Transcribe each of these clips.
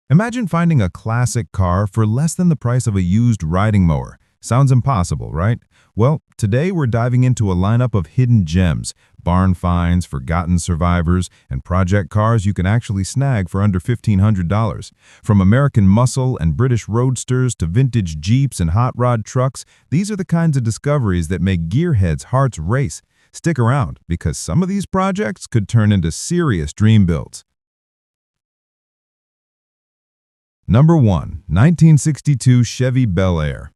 Imagine finding a classic car for less than the price of a used riding mower. Sounds impossible, right? Well, today we're diving into a lineup of hidden gems, barn finds, forgotten survivors, and project cars you can actually snag for under $1,500. From American muscle and British roadsters to vintage Jeeps and hot rod trucks, these are the kinds of discoveries that make gearheads' hearts race. Stick around, because some of these projects could turn into serious dream builds. Number 1. 1962 Chevy Bel Air.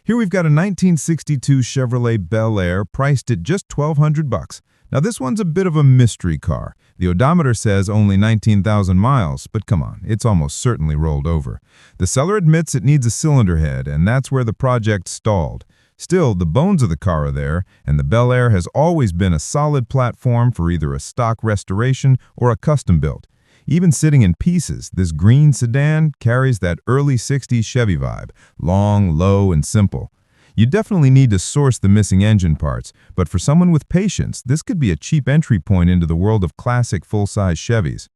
Here we've got a 1962 Chevrolet Bel Air priced at just $1,200. Now this one's a bit of a mystery car. The odometer says only 19,000 miles, but come on, it's almost certainly rolled over. The seller admits it needs a cylinder head, and that's where the project stalled. Still, the bones of the car are there, and the Bel Air has always been a solid platform for either a stock restoration or a custom build. Even sitting in pieces, this green sedan carries that early 60s Chevy vibe, long, low, and simple. You definitely need to source the missing engine parts, but for someone with patience, this could be a cheap entry point into the world of classic full-size Chevys.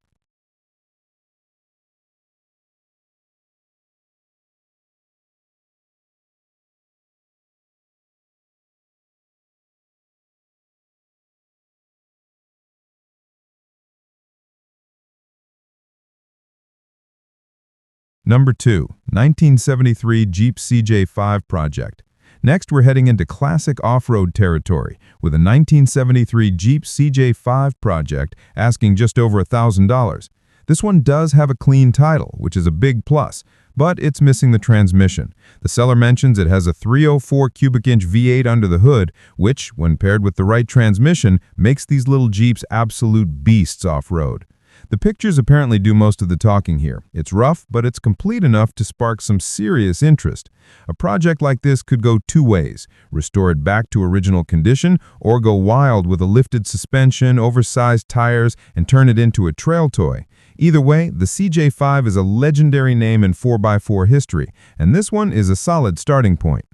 Number 2. 1973 Jeep CJ5 project. Next, we're heading into classic off-road territory with a 1973 Jeep CJ5 project asking just over $1,000. This one does have a clean title, which is a big plus, but it's missing the transmission. The seller mentions it has a 304 cubic inch V8 under the hood, which, when paired with the right transmission, makes these little Jeeps absolute beasts off-road. The pictures apparently do most of the talking here. It's rough, but it's complete enough to spark some serious interest. A project like this could go two ways: restore it back to original condition, or go wild with a lifted suspension, oversized tires, and turn it into a trail toy. Either way, the CJ5 is a legendary name in 4x4 history, and this one is a solid starting point.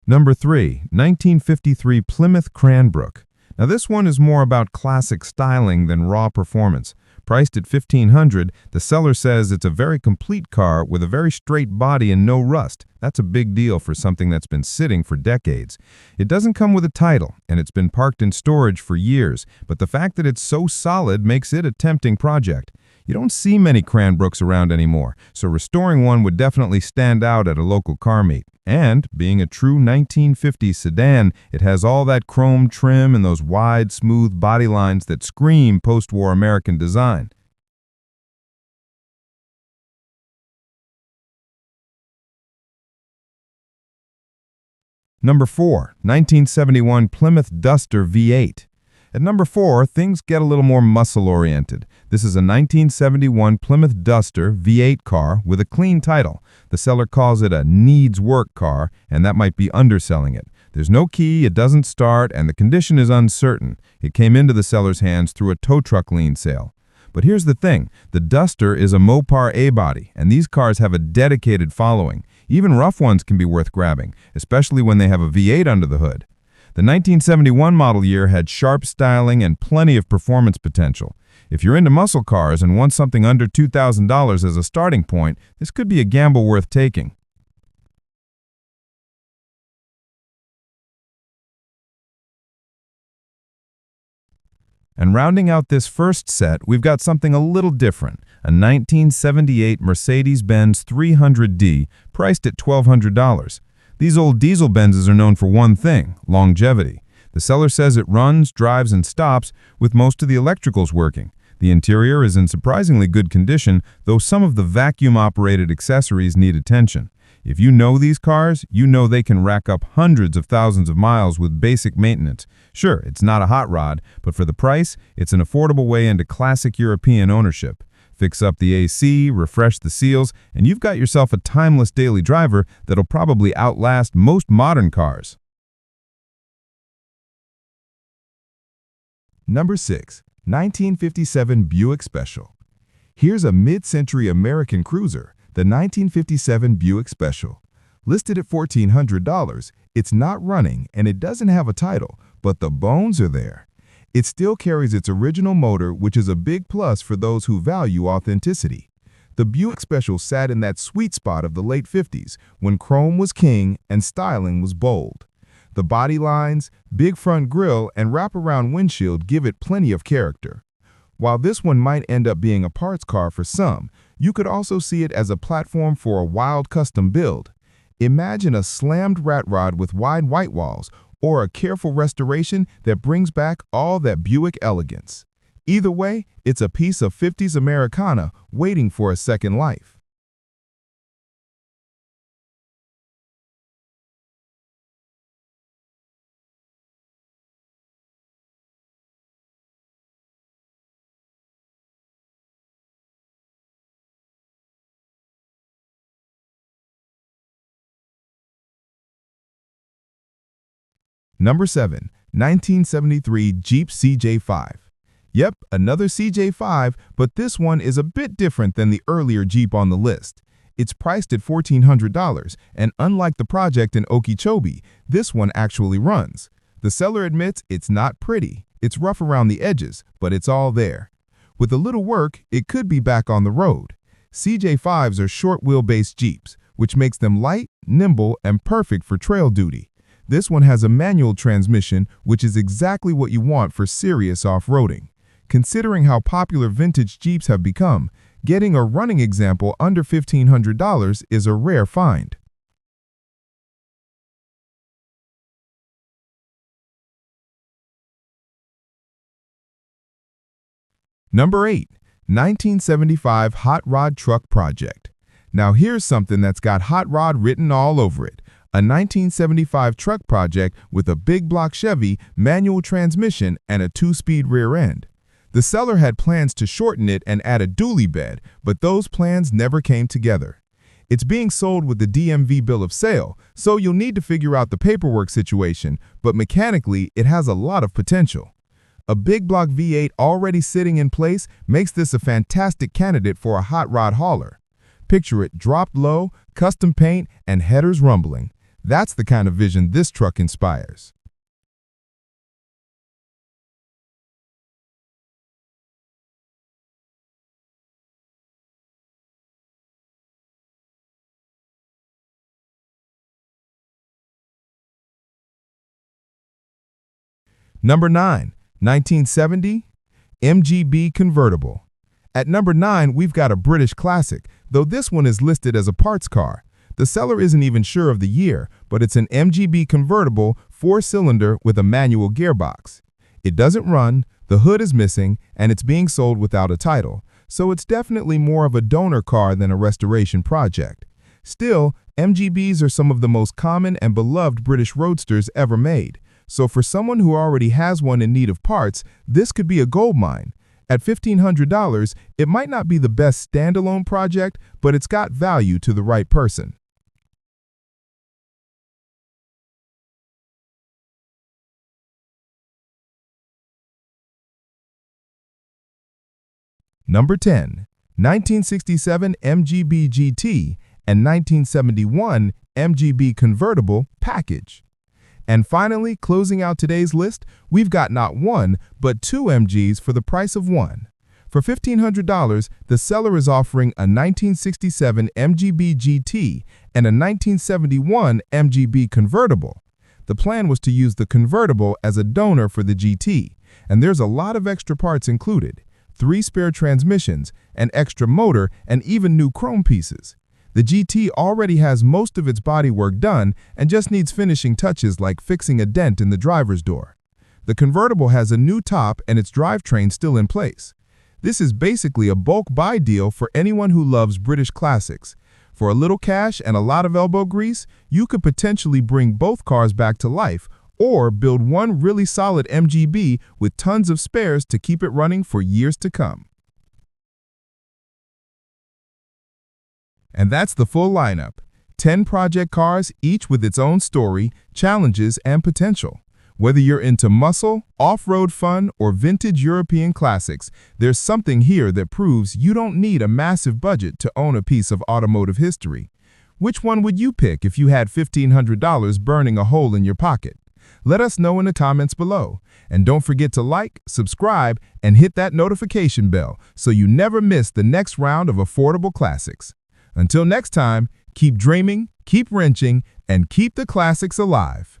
Number 3. 1953 Plymouth Cranbrook. Now this one is more about classic styling than raw performance. Priced at $1,500, the seller says it's a very complete car with a very straight body and no rust. That's a big deal for something that's been sitting for decades. It doesn't come with a title, and it's been parked in storage for years, but the fact that it's so solid makes it a tempting project. You don't see many Cranbrooks around anymore, so restoring one would definitely stand out at a local car meet. And, being a true 1950s sedan, it has all that chrome trim and those wide, smooth body lines that scream post-war American design. Number 4. 1971 Plymouth Duster V8. At number 4, things get a little more muscle-oriented. This is a 1971 Plymouth Duster V8 car with a clean title. The seller calls it a needs-work car, and that might be underselling it. There's no key, it doesn't start, and the condition is uncertain. It came into the seller's hands through a tow truck lien sale. But here's the thing, the Duster is a Mopar A-body, and these cars have a dedicated following. Even rough ones can be worth grabbing, especially when they have a V8 under the hood. The 1971 model year had sharp styling and plenty of performance potential. If you're into muscle cars and want something under $2,000 as a starting point, this could be a gamble worth taking. And rounding out this first set, we've got something a little different, a 1978 Mercedes-Benz 300D priced at $1,200. These old diesel Benzes are known for one thing: longevity. The seller says it runs, drives, and stops, with most of the electricals working. The interior is in surprisingly good condition, though some of the vacuum-operated accessories need attention. If you know these cars, you know they can rack up hundreds of thousands of miles with basic maintenance. Sure, it's not a hot rod, but for the price, it's an affordable way into classic European ownership. Fix up the AC, refresh the seals, and you've got yourself a timeless daily driver that'll probably outlast most modern cars. Number 6. 1957 Buick Special. Here's a mid-century American cruiser, the 1957 Buick Special. Listed at $1,400, it's not running and it doesn't have a title, but the bones are there. It still carries its original motor, which is a big plus for those who value authenticity. The Buick Special sat in that sweet spot of the late 50s when chrome was king and styling was bold. The body lines, big front grille, and wraparound windshield give it plenty of character. While this one might end up being a parts car for some, you could also see it as a platform for a wild custom build. Imagine a slammed rat rod with wide white walls, or a careful restoration that brings back all that Buick elegance. Either way, it's a piece of 50s Americana waiting for a second life. Number 7. 1973 Jeep CJ5. Yep, another CJ5, but this one is a bit different than the earlier Jeep on the list. It's priced at $1,400, and unlike the project in Okeechobee, this one actually runs. The seller admits it's not pretty, it's rough around the edges, but it's all there. With a little work, it could be back on the road. CJ5s are short wheelbase Jeeps, which makes them light, nimble, and perfect for trail duty. This one has a manual transmission, which is exactly what you want for serious off-roading. Considering how popular vintage Jeeps have become, getting a running example under $1,500 is a rare find. Number 8. 1975 Hot Rod Truck Project. Now here's something that's got hot rod written all over it. A 1975 truck project with a big block Chevy, manual transmission, and a 2-speed rear end. The seller had plans to shorten it and add a dually bed, but those plans never came together. It's being sold with the DMV bill of sale, so you'll need to figure out the paperwork situation, but mechanically it has a lot of potential. A big block V8 already sitting in place makes this a fantastic candidate for a hot rod hauler. Picture it dropped low, custom paint, and headers rumbling. That's the kind of vision this truck inspires. Number 9. 1970 MGB Convertible. At number 9, we've got a British classic, though this one is listed as a parts car. The seller isn't even sure of the year, but it's an MGB convertible 4-cylinder with a manual gearbox. It doesn't run, the hood is missing, and it's being sold without a title, so it's definitely more of a donor car than a restoration project. Still, MGBs are some of the most common and beloved British roadsters ever made, so for someone who already has one in need of parts, this could be a goldmine. At $1,500, it might not be the best standalone project, but it's got value to the right person. Number 10. 1967 MGB GT and 1971 MGB Convertible Package. And finally, closing out today's list, we've got not one, but 2 MGs for the price of one. For $1,500, the seller is offering a 1967 MGB GT and a 1971 MGB Convertible. The plan was to use the convertible as a donor for the GT, and there's a lot of extra parts included. 3 spare transmissions, an extra motor, and even new chrome pieces. The GT already has most of its bodywork done and just needs finishing touches like fixing a dent in the driver's door. The convertible has a new top and its drivetrain still in place. This is basically a bulk buy deal for anyone who loves British classics. For a little cash and a lot of elbow grease, you could potentially bring both cars back to life, or build one really solid MGB with tons of spares to keep it running for years to come. And that's the full lineup. 10 project cars, each with its own story, challenges, and potential. Whether you're into muscle, off-road fun, or vintage European classics, there's something here that proves you don't need a massive budget to own a piece of automotive history. Which one would you pick if you had $1,500 burning a hole in your pocket? Let us know in the comments below. And don't forget to like, subscribe, and hit that notification bell so you never miss the next round of affordable classics. Until next time, keep dreaming, keep wrenching, and keep the classics alive.